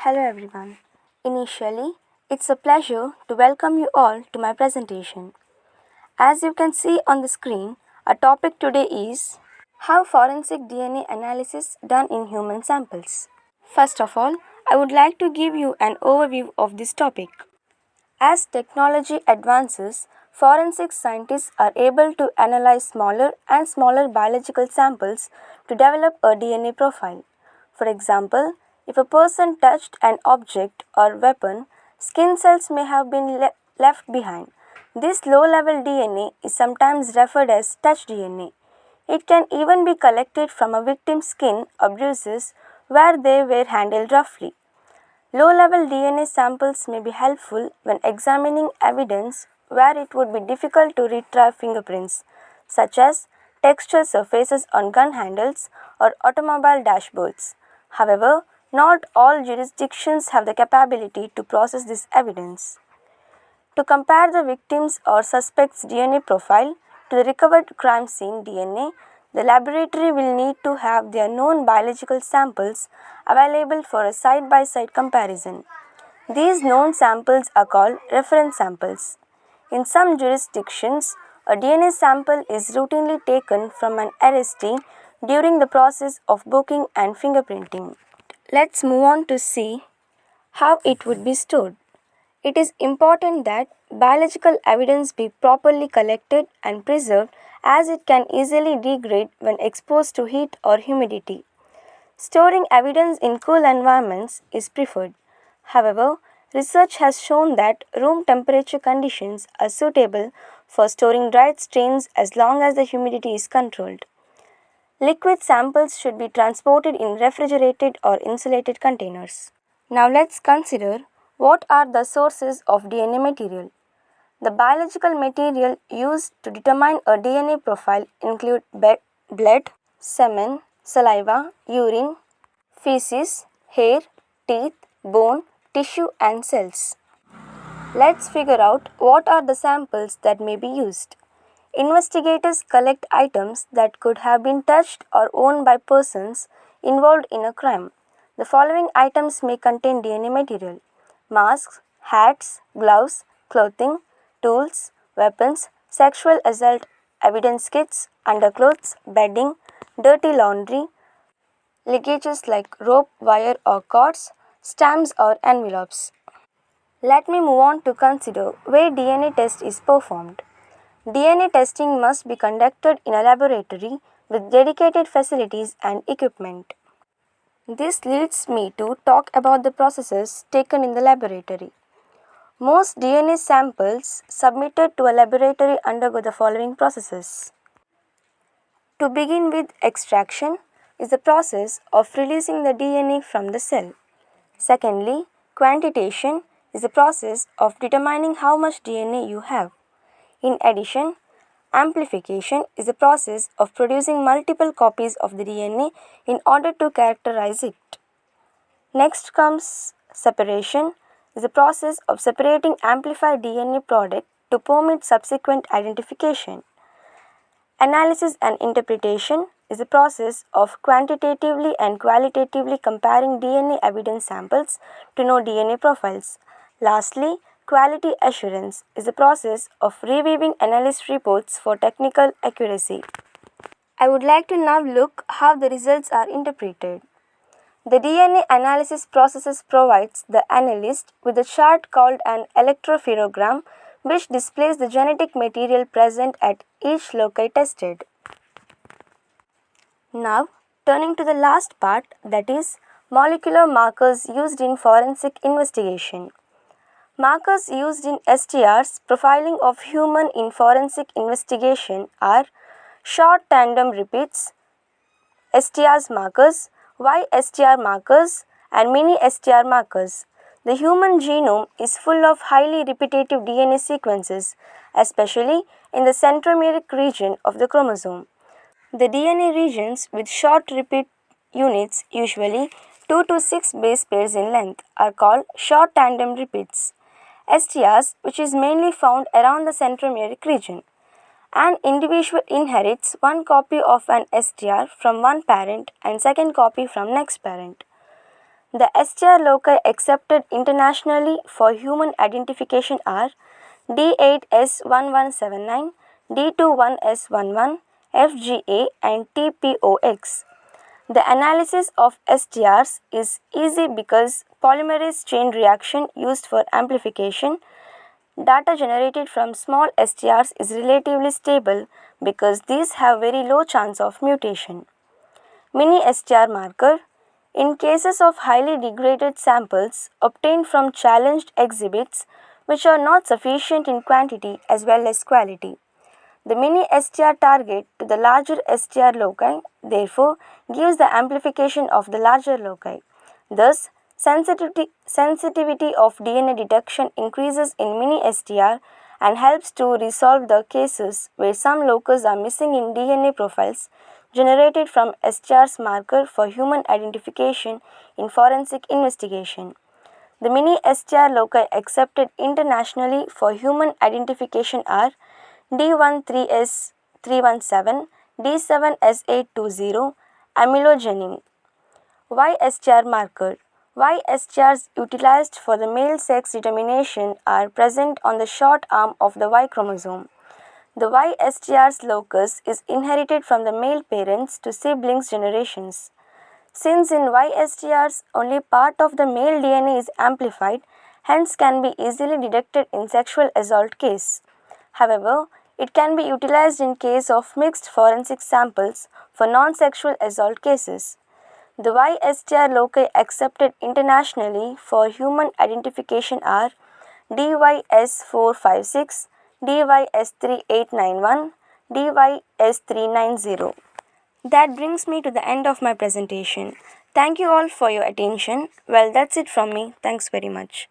Hello everyone. Initially, it's a pleasure to welcome you all to my presentation. As you can see on the screen, our topic today is how forensic DNA analysis done in human samples. First of all, I would like to give you an overview of this topic. As technology advances, forensic scientists are able to analyze smaller and smaller biological samples to develop a DNA profile. For example, if a person touched an object or weapon, skin cells may have been left behind. This low level DNA is sometimes referred as touch DNA. It can even be collected from a victim's skin or bruises where they were handled roughly. Low-level DNA samples may be helpful when examining evidence where it would be difficult to retrieve fingerprints, such as textured surfaces on gun handles or automobile dashboards. However, not all jurisdictions have the capability to process this evidence. To compare the victim's or suspect's DNA profile to the recovered crime scene DNA, the laboratory will need to have their known biological samples available for a side by side comparison. These known samples are called reference samples. In some jurisdictions, a DNA sample is routinely taken from an arrestee during the process of booking and fingerprinting. Let's move on to see how it would be stored. It is important that biological evidence be properly collected and preserved as it can easily degrade when exposed to heat or humidity. Storing evidence in cool environments is preferred. However, research has shown that room temperature conditions are suitable for storing dried strains as long as the humidity is controlled. Liquid samples should be transported in refrigerated or insulated containers. Now let's consider what are the sources of DNA material. The biological material used to determine a DNA profile include blood, semen, saliva, urine, feces, hair, teeth, bone, tissue and cells. Let's figure out what are the samples that may be used. Investigators collect items that could have been touched or owned by persons involved in a crime. The following items may contain DNA material: masks, hats, gloves, clothing, tools, weapons, sexual assault evidence kits, underclothes, bedding, dirty laundry, ligages like rope, wire, or cords, stamps, or envelopes. Let me move on to consider where DNA test is performed. DNA testing must be conducted in a laboratory with dedicated facilities and equipment. This leads me to talk about the processes taken in the laboratory. Most DNA samples submitted to a laboratory undergo the following processes. To begin with, extraction is the process of releasing the DNA from the cell. Secondly, quantitation is the process of determining how much DNA you have. In addition, amplification is the process of producing multiple copies of the DNA in order to characterize it. Next comes separation, is the process of separating amplified DNA product to permit subsequent identification. Analysis and interpretation is the process of quantitatively and qualitatively comparing DNA evidence samples to know DNA profiles. Lastly, quality assurance is the process of reviewing analyst reports for technical accuracy. I would like to now look how the results are interpreted. The DNA analysis process provides the analyst with a chart called an electropherogram which displays the genetic material present at each loci tested. Now, turning to the last part, that is molecular markers used in forensic investigation. Markers used in STR's profiling of human in forensic investigation are short tandem repeats, STR's markers, YSTR markers, and mini STR markers. The human genome is full of highly repetitive DNA sequences, especially in the centromeric region of the chromosome. The DNA regions with short repeat units, usually 2 to 6 base pairs in length, are called short tandem repeats. STRs, which is mainly found around the centromeric region. An individual inherits one copy of an STR from one parent and second copy from next parent. The STR loci accepted internationally for human identification are D8S1179, D21S11, FGA, and TPOX. The analysis of STRs is easy because polymerase chain reaction used for amplification data generated from small STRs is relatively stable because these have very low chance of mutation. Mini STR marker. In cases of highly degraded samples obtained from challenged exhibits which are not sufficient in quantity as well as quality, the mini STR target to the larger STR loci therefore gives the amplification of the larger loci. Thus, sensitivity of DNA detection increases in mini STR and helps to resolve the cases where some locus are missing in DNA profiles generated from STR's marker for human identification in forensic investigation. The mini STR loci accepted internationally for human identification are D13S317, D7S820, amylogenin. Y STR marker. Y STRs utilized for the male sex determination are present on the short arm of the Y chromosome. The Y STR's locus is inherited from the male parents to siblings generations. Since in Y STRs only part of the male DNA is amplified, hence can be easily detected in sexual assault case. However, it can be utilized in case of mixed forensic samples for non-sexual assault cases. The Y STR loci accepted internationally for human identification are DYS456, DYS3891, DYS390. That brings me to the end of my presentation. Thank you all for your attention. Well, that's it from me. Thanks very much.